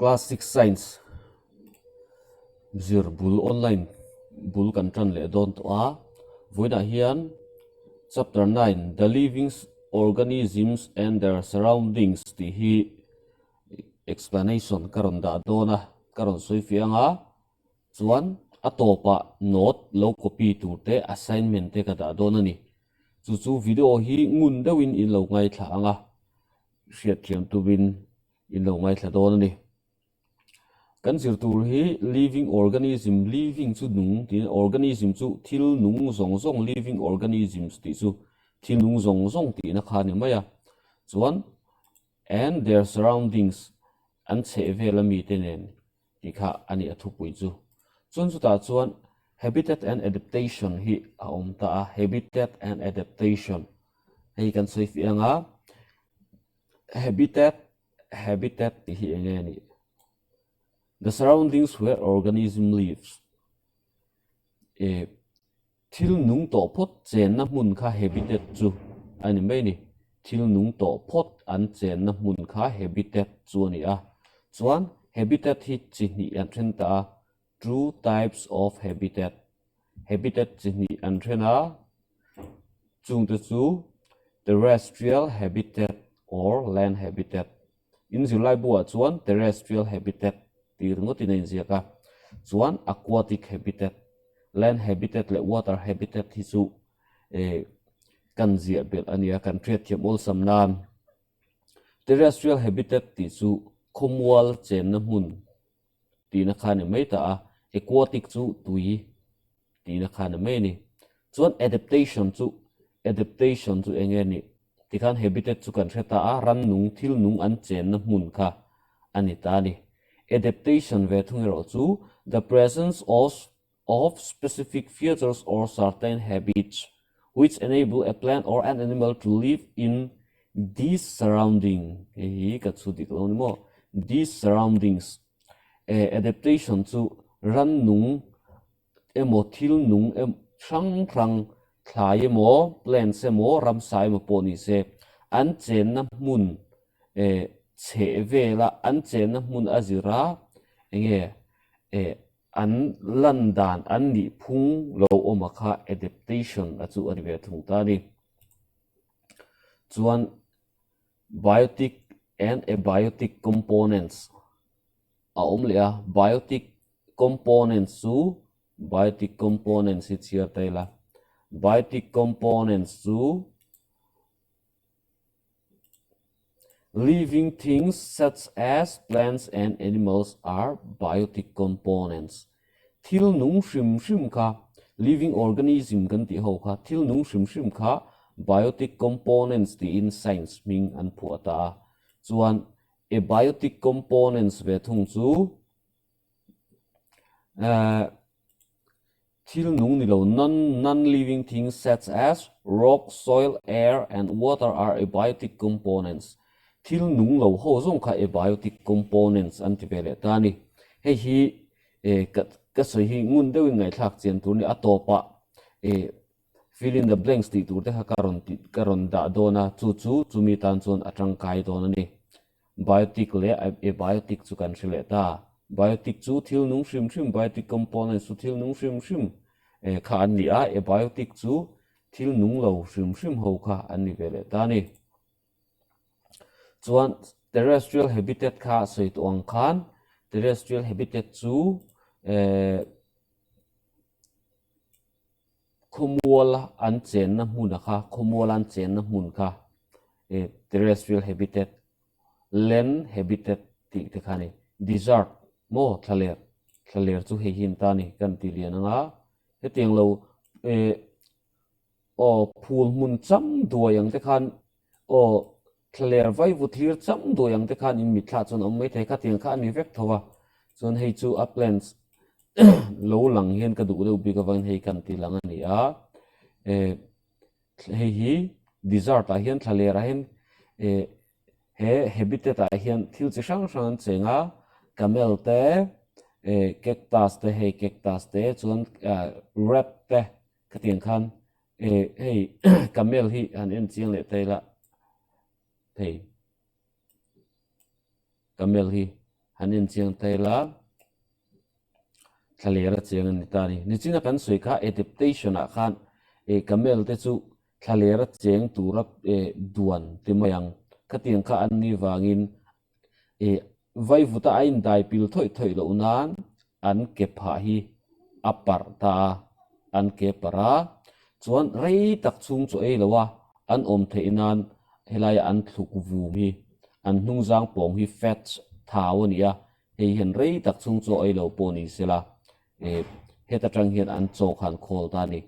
Classic Science zir bul online bul kan tran le don to a voida hian chapter 9 the living organisms and their surroundings ti hi explanation karon da dona karon soi fianga chuan atopa note lo copy turte assignment te ka da dona ni chu video hi ngun dawin in lo ngai thla anga hriat thiam tu win in lo ngai thla dona ni kan zir tur hi living organism living chu nung tin organism chu thil nung zong living organisms ti chu thil nung zong ti na kha ni maya chuan and their surroundings an che vela mi te nen ti kha ani athu pui chu chun chu ta chuan habitat and adaptation hi a om ta habitat and adaptation hei kan sei fi anga habitat ti hi enge ni the surroundings where organism lives thil nung to phot chen na mun kha habitat chu ani mai ni thil nung to phot an chen na mun kha habitat chu ni a chuan habitat hi chi ni an then ta two types of habitat chi ni an then a chung te chu terrestrial habitat or land habitat in zulai bua chuan terrestrial habitat ti ngo ti nei zia ka chuan aquatic habitat land habitat le water habitat hi chu kan zia bel ania kan thriat thiam ol samnan terrestrial habitat ti chu khomwal chen na mun ti na khane mai ta aquatic chu tui ti na khane mai ni chuan adaptation chu enge ni ti khan habitat chu kan theta ran nung thil nung an chen na mun kha ani ta ni adaptation ve thungero chu the presence of specific features or certain habits which enable a plant or an animal to live in these surrounding these surroundings adaptation chu ran nung emo thil nung thang thlai emo plants emo ramsai mo poni se an chen na mun che vela an chen na mun azira enge an landan an ni phung lo omakha adaptation achu ani ve thung ta ni chuan biotic and abiotic components a le a biotic components it's here taila biotic components chu living things such as plants and animals are biotic components. Thil nung shrim kha living organism kan ti ho kha thil nung shrim kha biotic components ti in science ming an phuata chuan abiotic components ve thung chu thil nung ni lo non living things such as rock, soil, air and water are abiotic components. Thil nung lo ho zong kha abiotic components antivele tani hei hi ka soi hi ngun deuin ngai thak chen tur ni atopa fill in the blanks ti tur te ha karon da dona chu mi tan chon atang kai dona ni biotic le abiotic chu kan thile ta biotic chu thil nung shrim biotic components chu thil nung shrim kha an ni a abiotic chu thil nung lo shrim ho kha an ni vele ta ni chuan terrestrial habitat kha soi to ang khan terrestrial habitat chu khomwal an chen na mun kha khomwal an chen na mun kha terrestrial habitat land habitat ti te khani desert mo thaler chu he hin ta ni kan ti lian anga he tiang lo phul mun cham duayang te khan thaler vai vu thir cham duayang te khan in mi thla chon om mai the kha tiang kha ni vek thowa chon hei chu uplands lo lang hian ka du deuh bik awang hei kan ti lang ani a hei hi desert a hian thaler a hian he habitat a hian thil chi hrang chenga camel te cactus te chuan rat te ka tiang khan hei camel hi an en chiang le te la hei camel hi han in chiang tai la thalera chiang an ta ni china kan soi kha adaptation a khan camel te chu thalera chiang turap duan timayang khatiang kha an ni wangin vai vuta ain dai pil thoi lo nan an ke pha hi apar ta an ke para chuan rei tak chung chu ei lowa an om theinan helaya an thluk vu mi an hnung jang pawng hi fats thau ania hei hen rei tak chung chu ei lo pawni sela heta tang hian an chawk han khol ta ni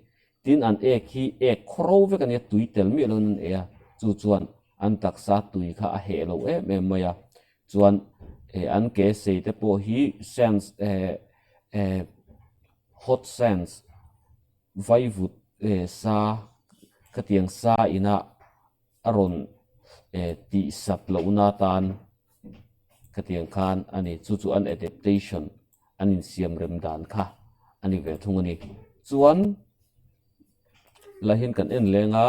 tin an ek hi ek khoro ve kan ya tui tel mi lo nan e chu chuan an taksa tui kha a he lo maya chuan an ke sei te po hi sense hot sense vai vut sa khatiang sa ina aron ti sap lo na tan khatiang khan ani chu an adaptation anin siam rem dan kha ani ve thung ani chuan lahin kan en lenga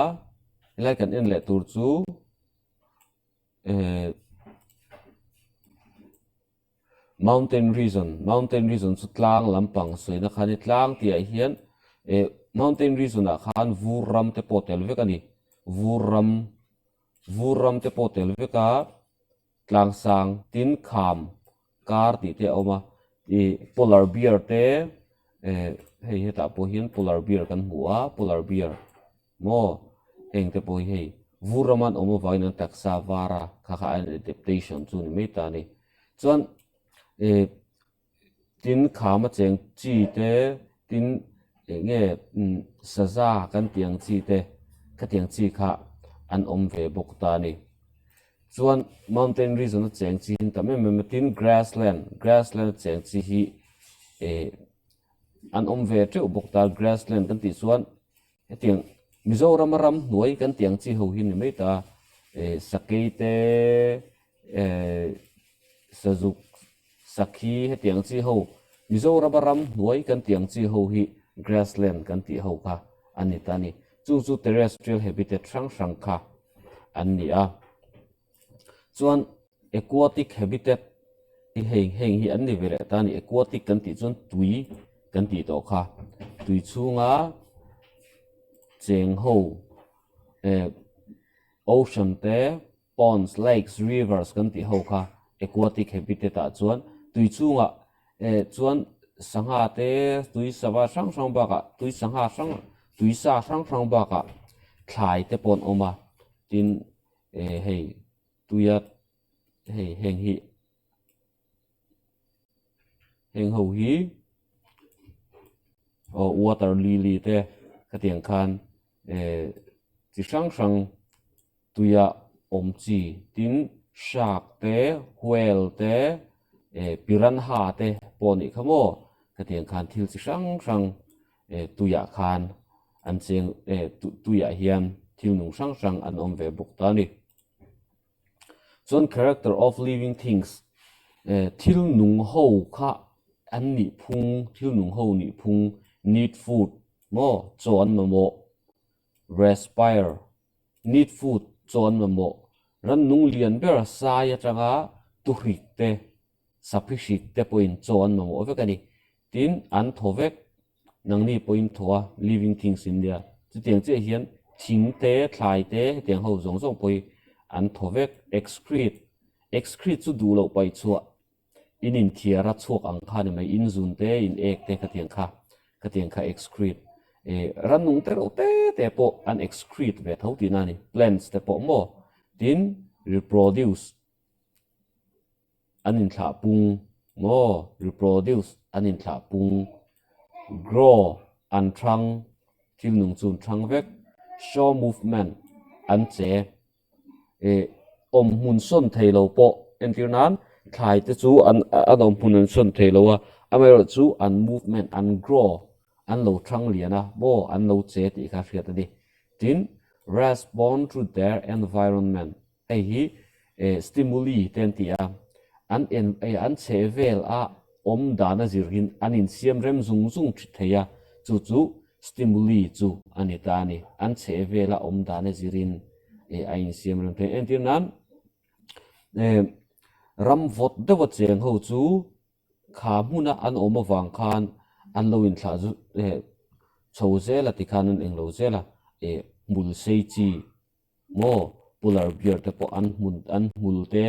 lai kan en le tur chu mountain region chu tlang lampang soina khani tlang ti a hian mountain region a khan vuram te potel vek ani vuram te potel veka tlang sang tin kham kar ti te oma polar bear te hei heta po hian polar bear kan hua polar bear mo eng te po hei vuraman omo vainan taksa vara kha an adaptation chu ni meta ni chuan tin khama cheng chi te tin nge saza kan tiang chi te ka tiang chi kha an om ve bok ta ni chuan mountain region cheng chi hin tam em tin grassland cheng chi hi an om ve tre bok ta grassland kan ti chuan tiang Mizoram ram nuai kan tiang chi ho hin mai ta sakei te sazuk sakhi he tiang chi ho Mizoram ram nuai kan tiang chi ho hi grassland kan ti ho kha ani tani chu terrestrial habitat sang kha an ni a chuan aquatic habitat heng hi an ni vele tani aquatic kan ti chuan tui kan ti to kha tui chunga cheng ho ocean te ponds lakes rivers kan ti ho kha aquatic habitat a chuan tui chunga chuan sangha te tui sawa sang ba ka tui sangha tui sa sang ba ka thlai te pon oma tin hei tuya hei heng ho hi water lily te khatiang khan chi sang tuya om chi tin shark te whale te piranha te poni khamo khatiang khan thil chi sang tuya khan an cheng tuya hian thil nung sang an om ve buk ta ni chon character of living things thil nung ho kha an ni phung thil nung ho ni phung need food mo chon mo respire need food chon mo ran nung lian ber sa ya changa tu hrik te saphishik te point chon mo vekani tin an thovek nang ni point thoa living things in there chu tiang che hian thing te thlai te tiang ho zong poi an thovek excrete chu du lo pai chua in thiara chuak ang kha ni mai in zun te in ek te ka tiang kha excrete ran nung te ro te po an excrete ve thau ti na ni plants te po mo tin reproduce an in thla pung mo reproduce an in thla pung grow an thang thil nung chun thang vek show movement an che om mun son thei lo po entir nan thai te chu an om mun an son thei lo a amero chu an movement an grow an lo thang liana bo an lo che ti kha hriat ani tin respond to their environment hi stimuli ten ti a an che vel a om dana zirhin an in siam rem zung theya chu stimuli chu ani ta ni an che vela om dana zirin a in siam rem the entir nan ram vot de wat cheng ho chu kha huna an oma wang khan an lo in thla zu chho zela ti khan an eng lo zela mul sei chi mo pular beer te po an mul te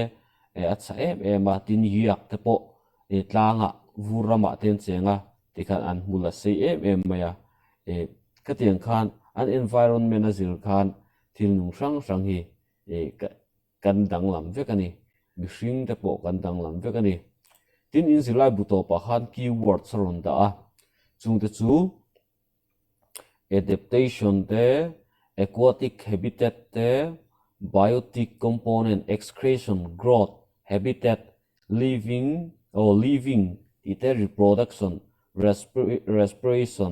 atsa ma tin yak te po tlanga vurama ten chenga ti khan an mula sei maya ka tiang khan an environment azil khan thil nung sang hi kan dang lam vek ani mi hring te po kan dang lam vek ani tin in zilai buto pa khan keyword saron da a chung te chu adaptation te aquatic habitat te biotic component excretion growth habitat living ite reproduction respiration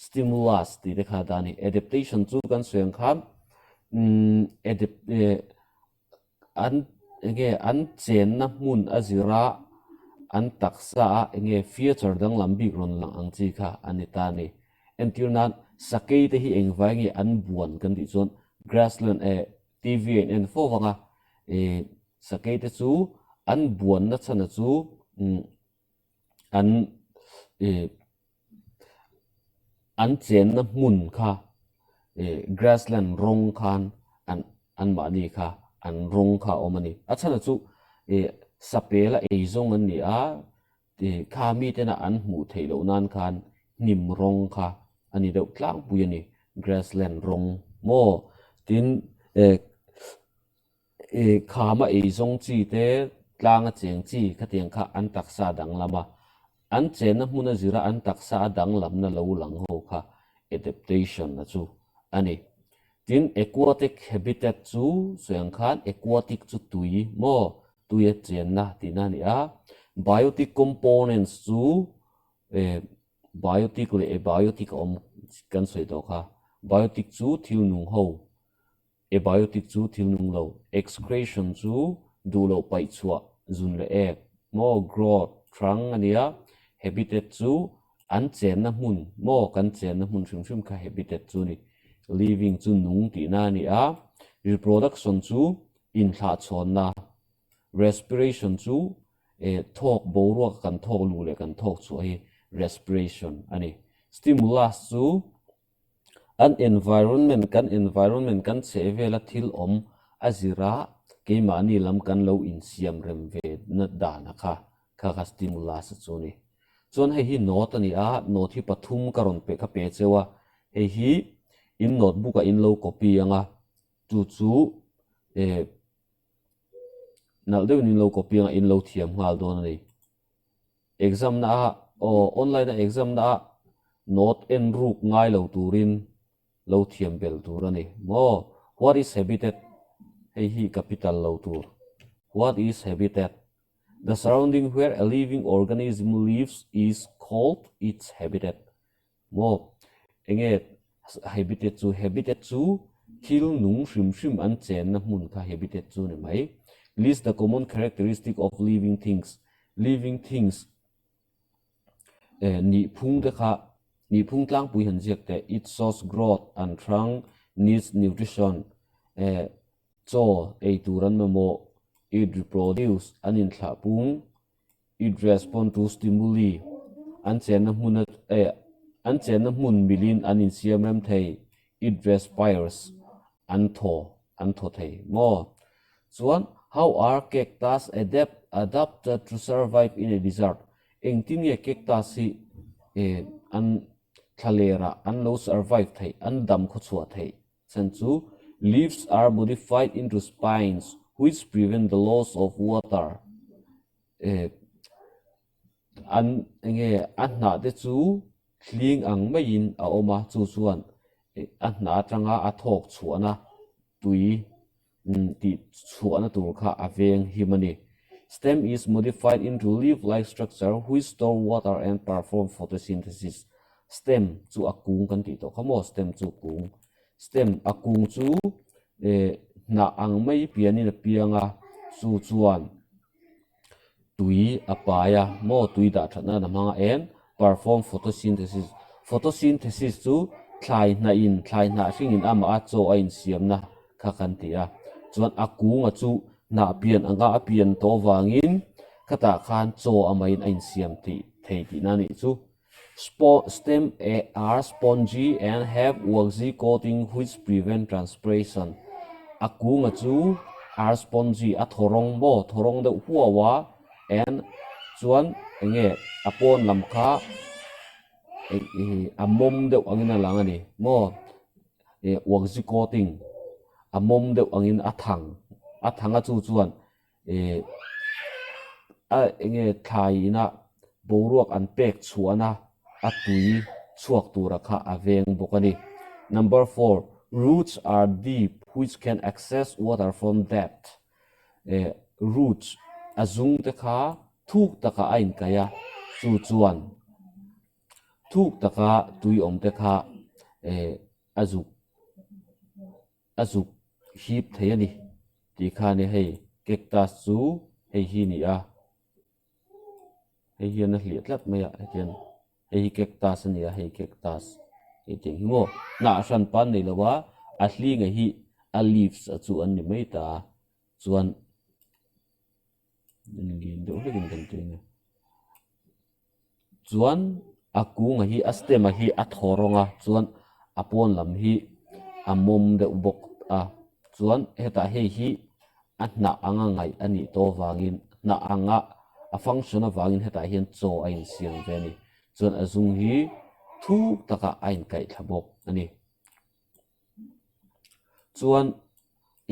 stimulus ti de kha dani adaptation chu kan sweng kham an chen na mun azira an taksa future dang lambi ron lang ang chi kha anitani entirnan sakei te hi engwangi an buan kan ti chon grassland tvn fo wanga sakei te chu an buan na chana chu an chen na mun kha grassland rong khan an mani kha an rong kha omani achana chu sapela zong an ni a kha mi te na an mu theilo nan khan nim rong kha ani deuh tlang puyani grassland rong mo tin kha ma zong chi te tlanga cheng chi khatiang kha an taksa dang lama an chen na hmuna zira an taksa dang lam na lo lang ho kha adaptation na chu ani tin aquatic habitat chu sweng khan aquatic chu tui mo tuya chen na tina ni a biotic components chu biotic le abiotic om kan soi do kha biotic chu thil nung ho abiotic chu thil nung lo excretion chu du lo pai chua zun le mo growth trang ania habitat chu an chen na mun mo kan chen na mun shum kha habitat chu ni living chu nung ti na ni a reproduction chu in thla chon na respiration chu thok boru kan thok lu le kan thok chu hi respiration ani stimulus chu an environment kan chevela thil om azira ke mani lam kan lo in siam rem ve na dana kha stimulus chu ni chon hi note ani a note hi pathum karon pe kha pe chewa hi in notebook a in lo copy anga chu nal de in lo copy anga in lo thiam ngal don ani exam na online exam na note en ruk ngai lo turin lo thiam bel turani mo what is habitat hi capital lo tur what is habitat the surrounding where a living organism lives is called its habitat mo habitat chu thil nung shim an chen na mun kha habitat chu ne mai list the common characteristic of living things ni phung de kha ni phung tlang pui han jek te it shows growth and trunk needs nutrition cho turan mo it reproduce an in thla pung it respond to stimuli an chen na mun milin an in siam ram thei it respires an tho thei mo chuan how are cactus adapted to survive in a desert engtin ye cactus si an thalera an lo survive thei an dam kho chua thei chan chu leaves are modified into spines which prevent the loss of water an na de chu thling ang mai in a oma chu chuan an na tanga a thok chuana tui ti chuana tur kha aveng himani stem is modified into leaf-like structure which store water and perform photosynthesis stem chu akung kan ti to khamo stem chu kung stem akung chu na ang mai piani na pianga chu chuan tui apaya mo tui da thana na manga en perform photosynthesis chu thlai na hring in ama a cho a in siam na kha kan ti a chuan akung a chu na pian anga pian to wangin kata khan cho amain ain siam ti thei ti na ni chu stem are spongy and have waxy coating which prevent transpiration. Akunga chu are spongy a thorong bo thorong de huawa and chuan enge apon lamkha amom de angina langani mo waxy coating amom de angin athanga chu chuan enge thai na boruak an pek chuana atui chuak tura kha aveng bokani. Number 4, roots are deep which can access water from depth. Roots azung te kha thuk taka ain kaya chu chuan thuk taka tui om te kha azuk hip theyani ti kha ne hei cactus chu hei hi ni a hei hian a hliat lat mai a hian hei cactus ani a hei cactus hei ting hingo na san pan nei lawa a hlinga hi a leaves a chu an ni mai ta chuan lin do hlekin kan ting chuan akunga hi a stem a hi a thoronga chuan apon lam hi amom de bok a chuan heta hei hi a na anga ngai ani to wangin na anga a function of wangin heta hian cho ain siam ve ni chuan azung hi thu taka ain kai thabok ani chuan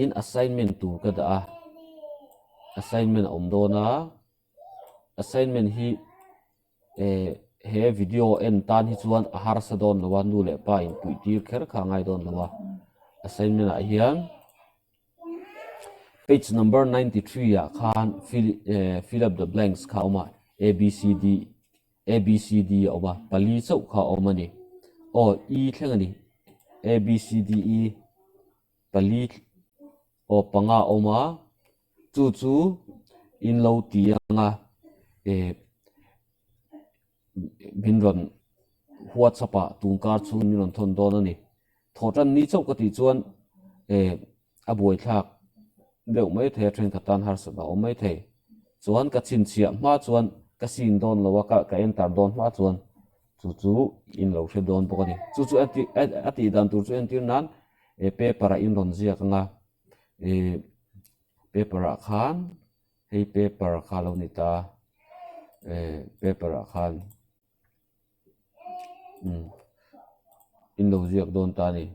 in assignment tu ka da assignment om do na assignment hi he video en tan hi chuan a har sa don lawa nu le pa in pui tir kher kha ngai don lawa assignment a hian page number 93 ya khan fill up the blanks kha oma abcd oba pali chau kha omani o e thlengani abcd e pali o panga oma chu in lo tianga binron WhatsApp tungkar chu ni ron thon don ani thotan ni chau ka ti chuan a boi thak deuh mai the thren khatan har sa ba o mai the chuan ka chin chia ma chuan ka sin don lawa ka enter don ma chuan chu in lo hre don bokani chu ati dan tur chu entir nan paper a in ron zia ka nga paper a khan hei paper kha lo ni ta paper a khan in lo ziak don ta ni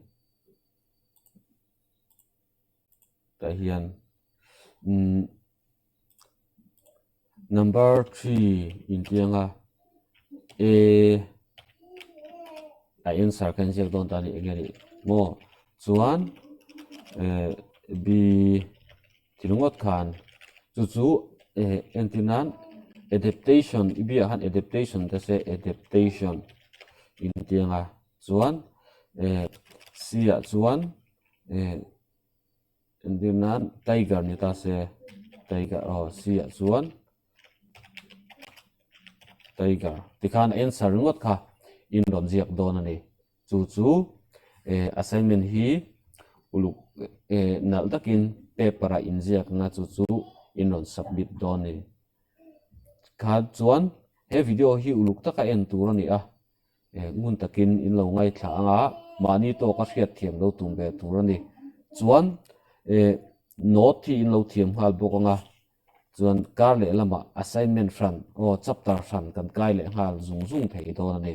ta hian number 3 in tianga a answer kan ziak don ta ni engani mo chuan b tilungot khan chu entinan adaptation ibia han adaptation ta se adaptation in tianga chuan sia chuan entinan tiger ni ta se tiger sia chuan tiger tikhan answer ngot kha in ron ziak don ani chu assignment hi uluk nal takin paper a in ziak nga chu in ron submit don ni kha chuan he video hi uluk taka en tur ani a ngun takin in lo ngai thla anga mani to ka hriat thiam lo tum ve tur ani chuan note thi in lo thiam hal bok anga chuan kar le lama assignment fran chapter fran kan kai le hal zung thei don ani